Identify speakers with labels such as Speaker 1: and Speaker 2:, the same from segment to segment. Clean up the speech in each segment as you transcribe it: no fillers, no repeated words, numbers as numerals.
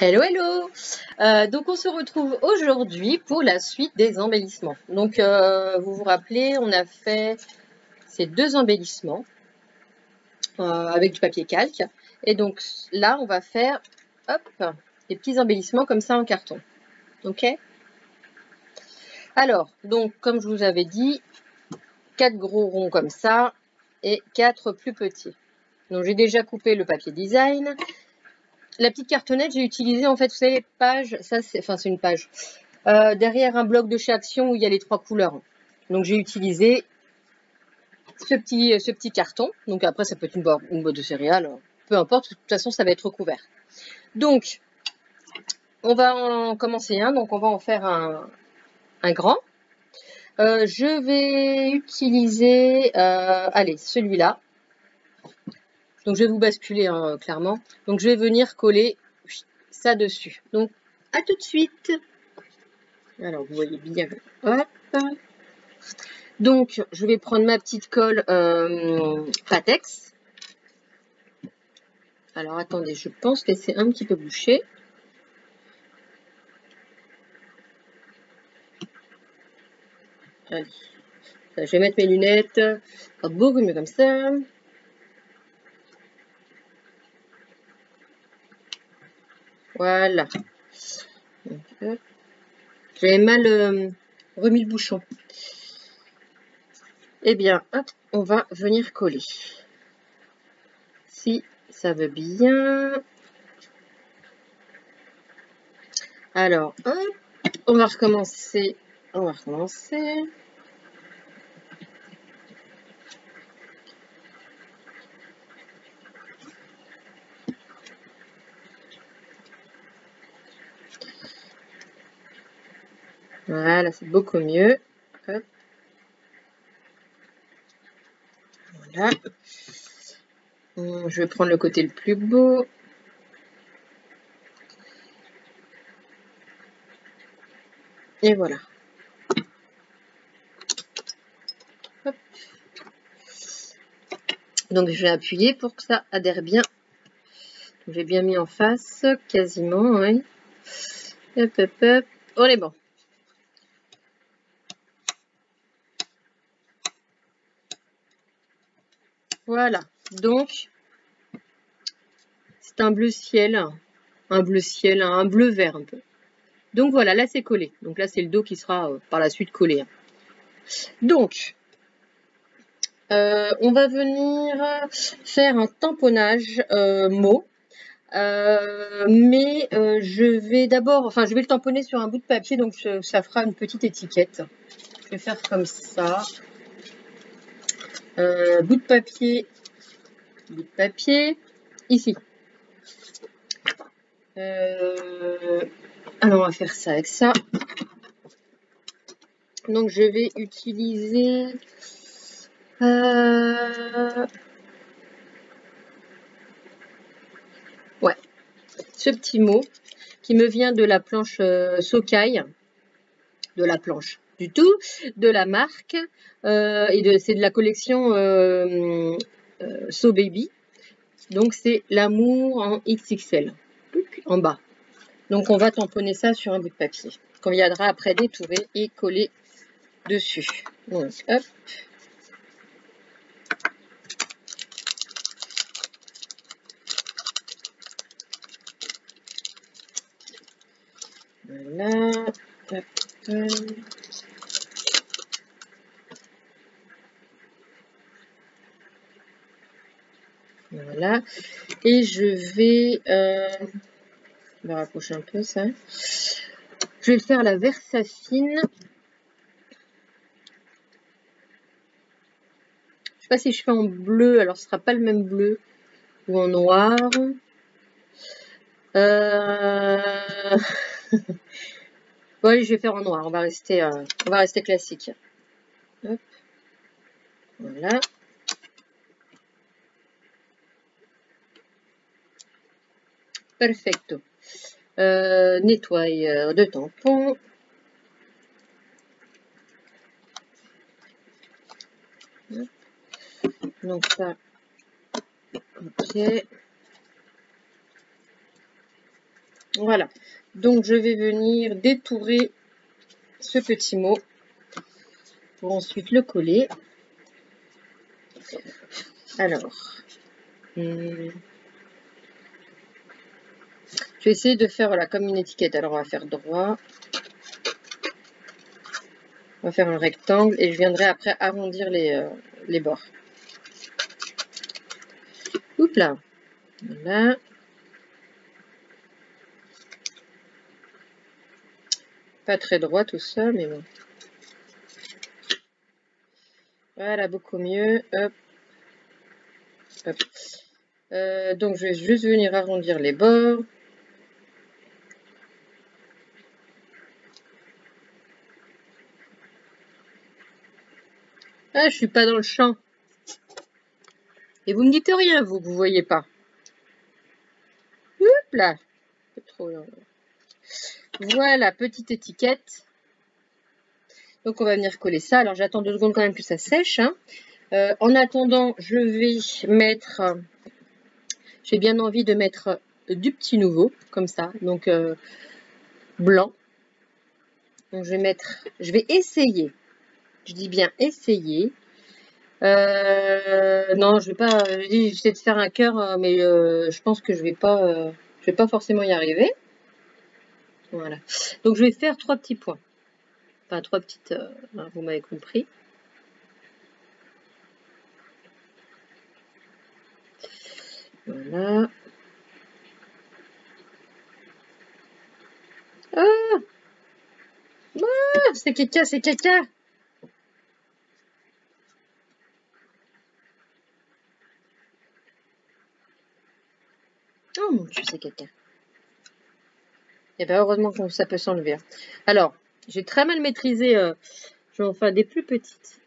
Speaker 1: Hello, hello. Donc on se retrouve aujourd'hui pour la suite des embellissements. Donc vous vous rappelez, on a fait ces deux embellissements avec du papier calque. Et donc là, on va faire des petits embellissements comme ça en carton. Ok? Alors, donc comme je vous avais dit, 4 gros ronds comme ça et 4 plus petits. Donc j'ai déjà coupé le papier design. La petite cartonnette, j'ai utilisé en fait, vous savez, les pages, ça c'est une page. Derrière un bloc de chez Action où il y a les 3 couleurs. Donc j'ai utilisé ce petit carton. Donc après ça peut être une boîte de céréales, peu importe, de toute façon ça va être recouvert. Donc on va en commencer un, donc on va en faire un grand. Je vais utiliser, allez, celui-là. Donc je vais vous basculer clairement. Donc je vais venir coller ça dessus. Donc à tout de suite. Alors vous voyez bien. Hop. Donc je vais prendre ma petite colle Patex. Alors attendez, je pense que c'est un petit peu bouché. Allez. Je vais mettre mes lunettes. Pas beaucoup mieux comme ça. Voilà. J'avais mal remis le bouchon. Eh bien, hop, on va venir coller. Si ça veut bien. Alors, hop, on va recommencer. Voilà, c'est beaucoup mieux. Hop. Voilà. Je vais prendre le côté le plus beau. Et voilà. Hop. Donc je vais appuyer pour que ça adhère bien. J'ai bien mis en face, quasiment, oui. Hop, hop, hop. On est bon. Voilà. Donc, c'est un bleu ciel, un bleu vert un peu. Donc voilà, là c'est collé. Donc là c'est le dos qui sera par la suite collé. Donc, on va venir faire un tamponnage mot. Mais je vais d'abord, je vais le tamponner sur un bout de papier, donc ça fera une petite étiquette. Je vais faire comme ça. Bout de papier, ici. Alors on va faire ça avec ça. Donc je vais utiliser ce petit mot qui me vient de la planche Sokai, de la marque, et c'est de la collection So Baby. Donc c'est l'amour en XXL, en bas. Donc on va tamponner ça sur un bout de papier qu'on viendra après détourer et coller dessus. Donc hop. Voilà. Hop. Voilà. Et je vais on va rapprocher un peu ça. Je vais le faire la Versafine. Je sais pas si je fais en bleu, alors ce sera pas le même bleu, ou en noir. Bon, allez, je vais faire en noir. On va rester classique. Hop. Voilà. Perfecto. Nettoyeur de tampon. Donc ça, ok. Voilà. Donc, je vais venir détourer ce petit mot pour ensuite le coller. Alors, je vais essayer de faire voilà, comme une étiquette. Alors, on va faire droit. On va faire un rectangle et je viendrai après arrondir les bords. Oups là. Voilà. Pas très droit tout ça, mais bon. Voilà, beaucoup mieux. Hop. Hop. Donc, je vais juste venir arrondir les bords. Ah, je suis pas dans le champ. Et vous me dites rien, vous voyez pas. Hop là. Trop long. Voilà, petite étiquette. Donc, on va venir coller ça. Alors, j'attends 2 secondes quand même que ça sèche. Hein. En attendant, je vais mettre... J'ai bien envie de mettre du petit nouveau, comme ça. Donc, blanc. Donc, je vais essayer. Je dis bien essayer. Non, je vais pas. J'essaie de faire un cœur, mais je pense que je vais pas forcément y arriver. Voilà. Donc, je vais faire 3 petits points. Enfin, 3 petites. Vous m'avez compris. Voilà. Ah, c'est caca, c'est caca. Oh mon Dieu, c'est caca. Et bien, heureusement que ça peut s'enlever. Alors, j'ai très mal maîtrisé. Je vais en faire des plus petites.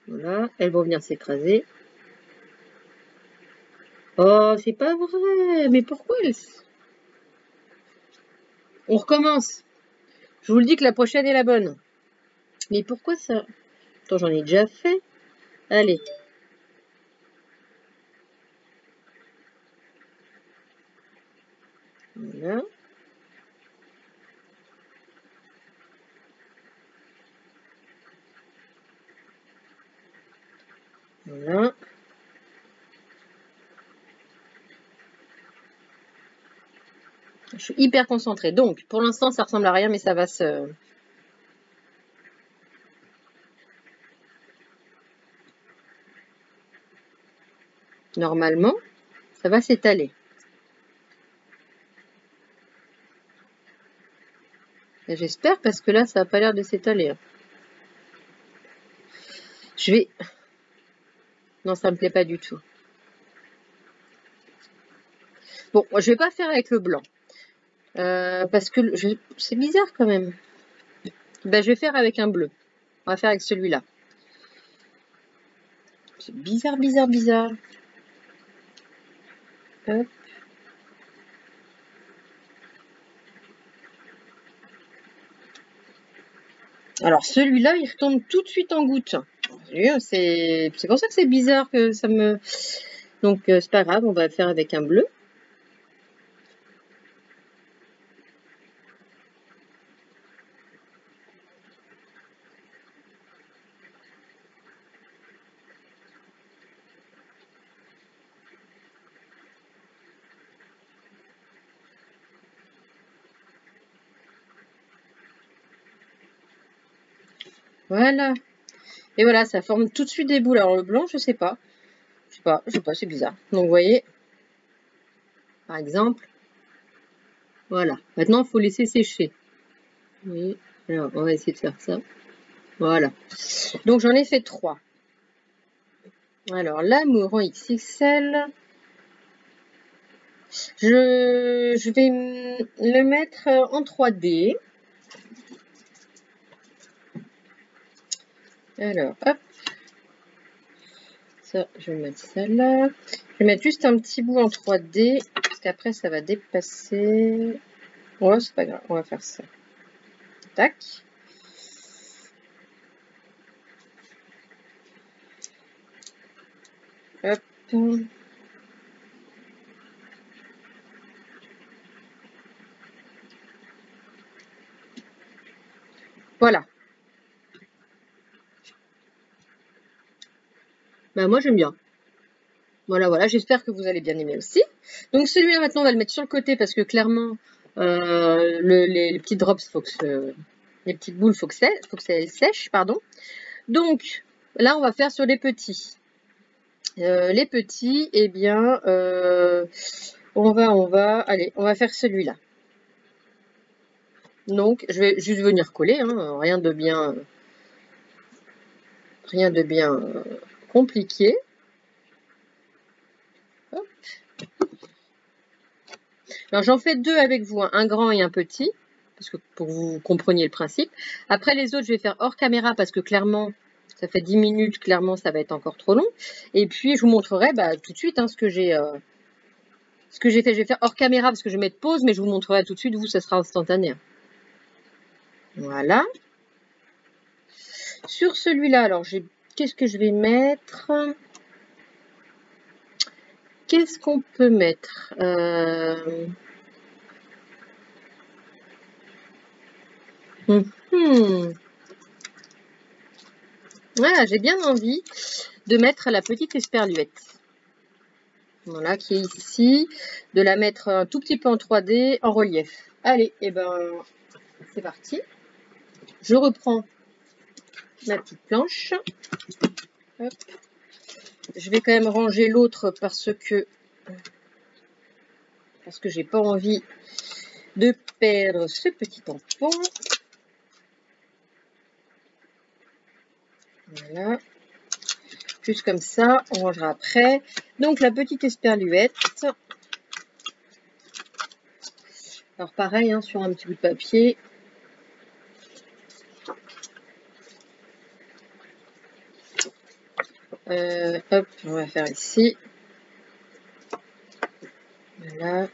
Speaker 1: Voilà, elles vont venir s'écraser. Oh, c'est pas vrai. Mais pourquoi elles... On recommence. Je vous le dis que la prochaine est la bonne. Mais pourquoi ça? Attends, j'en ai déjà fait. Allez. Voilà. Voilà. Je suis hyper concentrée. Donc, pour l'instant, ça ressemble à rien, mais ça va se... Normalement, ça va s'étaler. J'espère, parce que là, ça n'a pas l'air de s'étaler. Hein. Je vais... Non, ça me plaît pas du tout. Bon, je vais pas faire avec le blanc. Parce que c'est bizarre quand même. Ben, je vais faire avec un bleu. On va faire avec celui-là. C'est bizarre, bizarre, bizarre. Hop. Alors celui-là, il retombe tout de suite en goutte. C'est pour ça que c'est bizarre que ça me... Donc c'est pas grave, on va le faire avec un bleu. Voilà. Et voilà, ça forme tout de suite des boules. Alors le blanc, je sais pas. Je sais pas, c'est bizarre. Donc vous voyez, par exemple, voilà. Maintenant, il faut laisser sécher. Oui. Alors, on va essayer de faire ça. Voilà. Donc j'en ai fait 3. Alors là, Mouron XXL. Je vais le mettre en 3D. Alors, hop. Ça, je vais mettre ça là. Je vais mettre juste un petit bout en 3D, parce qu'après, ça va dépasser. Ouais, c'est pas grave, on va faire ça. Tac. Hop. Bah, moi, j'aime bien. Voilà, voilà, j'espère que vous allez bien aimer aussi. Donc celui-là, maintenant, on va le mettre sur le côté parce que clairement, les petits drops, les petites boules, faut que ça sèche, pardon. Donc, là, on va faire sur les petits. Les petits, eh bien, on va faire celui-là. Donc, je vais juste venir coller, hein, rien de bien compliqué. Hop. Alors, j'en fais deux avec vous, hein, un grand et un petit, parce que pour que vous compreniez le principe. Après, les autres, je vais faire hors caméra parce que clairement, ça fait 10 minutes, clairement, ça va être encore trop long. Et puis, je vous montrerai tout de suite hein, ce que j'ai fait. Je vais faire hors caméra parce que je vais mettre pause, mais je vous montrerai tout de suite. Vous, ça sera instantané. Voilà. Sur celui-là, alors, qu'est-ce que je vais mettre? Qu'est-ce qu'on peut mettre? Voilà, j'ai bien envie de mettre la petite esperluette. Voilà, qui est ici. De la mettre un tout petit peu en 3D, en relief. Allez, et ben, c'est parti. Je reprends ma petite planche. Hop. Je vais quand même ranger l'autre parce que j'ai pas envie de perdre ce petit tampon. Voilà. Juste comme ça, on rangera après. Donc la petite esperluette. Alors pareil, hein, sur un petit bout de papier. Hop, on va faire ici. Voilà.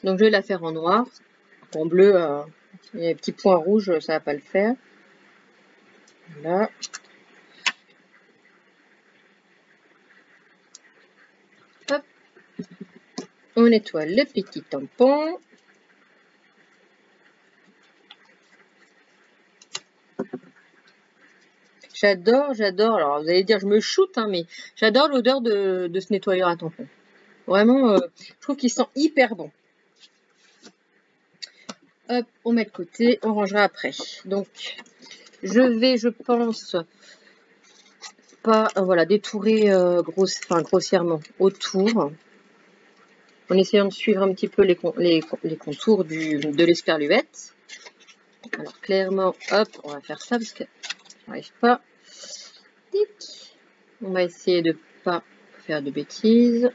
Speaker 1: Donc je vais la faire en noir. En bleu, il y a des petits points rouges, ça va pas le faire. Voilà. Hop. On nettoie le petit tampon. J'adore. Alors vous allez dire, je me shoot, hein, mais j'adore l'odeur de ce nettoyeur à tampon. Vraiment, je trouve qu'il sent hyper bon. Hop, on met de côté, on rangera après. Donc, je vais, je pense, pas, voilà, détourer grossièrement autour, en essayant de suivre un petit peu les contours de l'esperluette. Alors, clairement, hop, on va faire ça parce que j'arrive pas. Tic. On va essayer de pas faire de bêtises.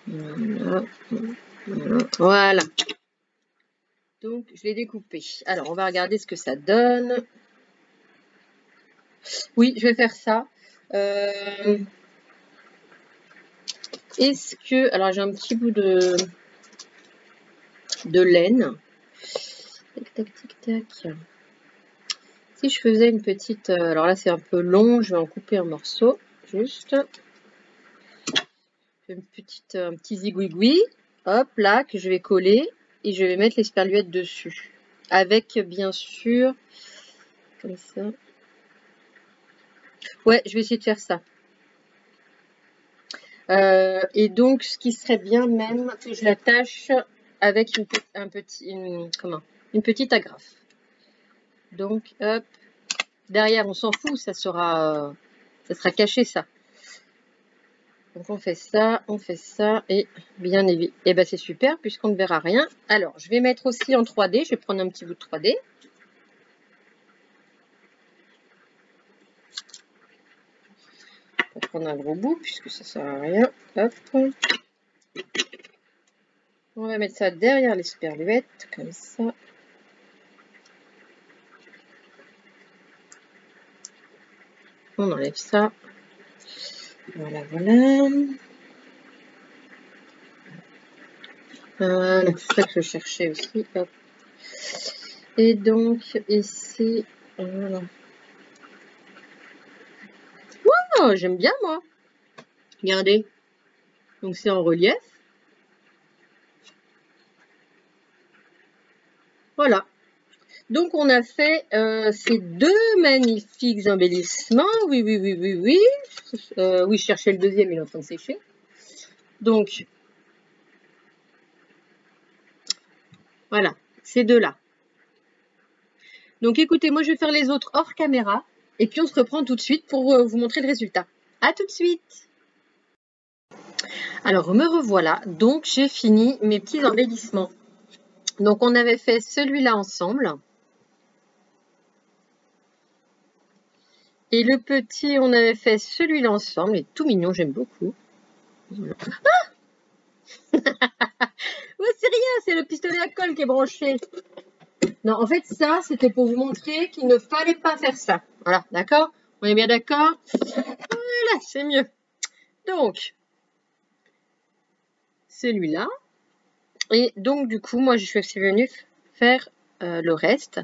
Speaker 1: Voilà. Voilà. Donc, je l'ai découpé. Alors, on va regarder ce que ça donne. Oui, je vais faire ça. Est-ce que... Alors, j'ai un petit bout de laine. Tac, tac, tac, tac. Si je faisais une petite... alors là, c'est un peu long. Je vais en couper un morceau. Juste. Un petit zigouigoui. Hop, là, que je vais coller. Et je vais mettre l'esperluette dessus. Avec, bien sûr... Comme ça. Ouais, je vais essayer de faire ça. Et donc, ce qui serait bien même que je l'attache avec une petite agrafe. Donc, hop, derrière, on s'en fout, ça sera caché ça. Donc, on fait ça, et bien évidemment, et ben c'est super puisqu'on ne verra rien. Alors, je vais mettre aussi en 3D, je vais prendre un petit bout de 3D. On va prendre un gros bout puisque ça sert à rien. Hop. On va mettre ça derrière l'esperluette, comme ça. On enlève ça. Voilà, voilà. Voilà, c'est ça que je cherchais aussi. Hop. Et donc, ici, voilà. Oh, j'aime bien moi. Regardez. Donc c'est en relief. Voilà. Donc on a fait ces deux magnifiques embellissements. Oui, oui, oui, oui, oui. Oui, je cherchais le deuxième, il est en train de sécher. Donc, voilà, ces deux-là. Donc écoutez, moi je vais faire les autres hors caméra. Et puis on se reprend tout de suite pour vous montrer le résultat. À tout de suite. Alors me revoilà. Donc j'ai fini mes petits embellissements. Donc on avait fait celui-là ensemble. Et le petit, on avait fait celui-là ensemble. Il est tout mignon, j'aime beaucoup. Ah ouais, c'est rien, c'est le pistolet à colle qui est branché. Non, en fait, ça, c'était pour vous montrer qu'il ne fallait pas faire ça. Voilà, d'accord? On est bien d'accord? Voilà, c'est mieux. Donc, celui-là. Et donc, du coup, moi, je suis venue faire le reste.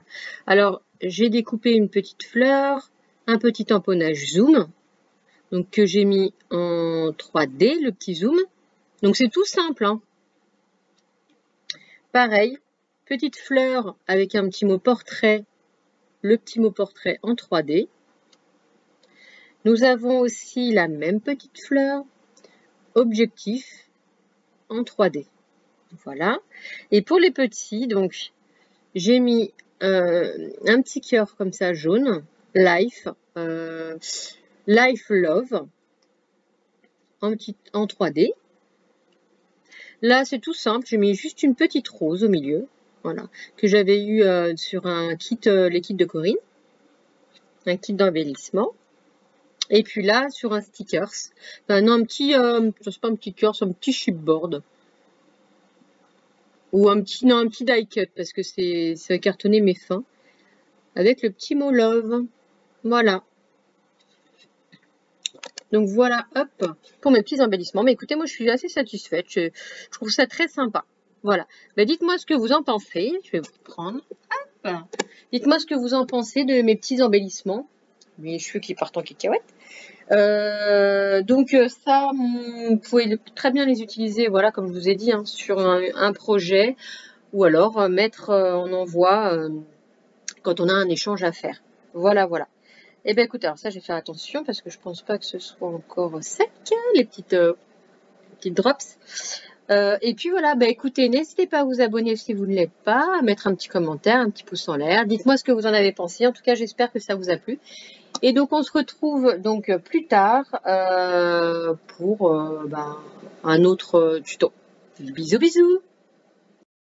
Speaker 1: Alors, j'ai découpé une petite fleur, un petit tamponnage zoom, donc que j'ai mis en 3D, le petit zoom. Donc, c'est tout simple, hein. Pareil, petite fleur avec un petit mot portrait, le petit mot portrait en 3D. Nous avons aussi la même petite fleur, objectif en 3D. Voilà. Et pour les petits, donc, j'ai mis un petit cœur comme ça jaune, life, life love, en 3D. Là, c'est tout simple, j'ai mis juste une petite rose au milieu, voilà, que j'avais eu sur un kit, les kits de Corinne, un kit d'embellissement. Et puis là, sur un stickers, enfin non, un petit, c'est pas un petit cœur, c'est un petit chipboard. Ou un petit, non, un petit die cut, parce que c'est cartonné mais fin. Avec le petit mot love. Voilà. Donc voilà, hop, pour mes petits embellissements. Mais écoutez, moi je suis assez satisfaite. Je trouve ça très sympa. Voilà. Ben, dites-moi ce que vous en pensez. Je vais vous prendre. Hop. Dites-moi ce que vous en pensez de mes petits embellissements. Mes cheveux qui partent en cacahuète. Donc ça, vous pouvez très bien les utiliser, voilà, comme je vous ai dit, hein, sur un projet, ou alors mettre en envoi quand on a un échange à faire. Voilà, voilà. Et bien écoutez, alors ça, je vais faire attention parce que je pense pas que ce soit encore sec, les petites drops. Et puis voilà, bah écoutez, n'hésitez pas à vous abonner si vous ne l'êtes pas, à mettre un petit commentaire, un petit pouce en l'air. Dites-moi ce que vous en avez pensé. En tout cas, j'espère que ça vous a plu. Et donc, on se retrouve donc plus tard pour un autre tuto. Bisous, bisous!